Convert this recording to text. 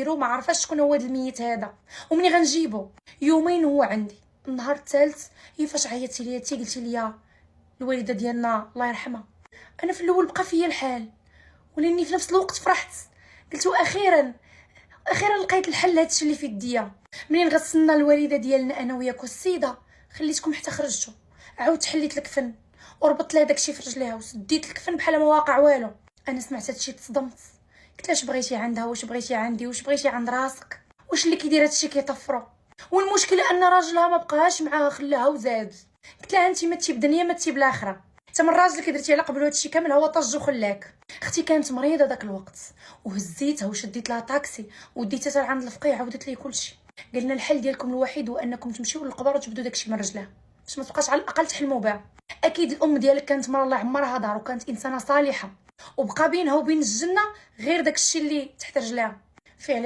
ما عرفاش شكون هو هذا الميت هذا ومني غنجيبو. يومين هو عندي. النهار الثالث هي فاش عيطتي ليا قلتي لي الوالده ديالنا الله يرحمها. انا في الاول بقى فيا الحال ولاني في نفس الوقت فرحت. قلت اخيرا لقيت الحل هادشي اللي في يديا. منين غسلنا الوالده ديالنا انا وياك والسيده خليتكم حتى خرجتوا، عاودت حليت الكفن وربطت لها داكشي في رجليها وسديت الكفن بحال ما واقع والو. انا سمعت هادشي تصدمت. قلت لاش بغيتي عندها؟ واش بغيتي عندي؟ واش بغيتي عند راسك؟ واش اللي كيدير هادشي كيطفرو؟ والمشكله ان راجلها ما بقاش معاها خلاها وزاد. قلت لها انت ما تي بدنيا ما تي بالاخره، حتى من الراجل اللي درتي على قبل هادشي كامل هو طج وخلاك. اختي كانت مريضه داك الوقت وهزيتها وشديت لها طاكسي وديتها عند الفقيه عاودت لي كلشي. قلنا الحل ديالكم الوحيد هو انكم تمشيو للقبر وتجبدوا داكشي من رجلها باش ما تبقاش على الاقل تحلموا بها. اكيد الام ديالك كانت مرة الله عمرها دار وكانت انسانه صالحه وبقى بينها وبين الجنه غير داكشي اللي تحت رجلها. فعلا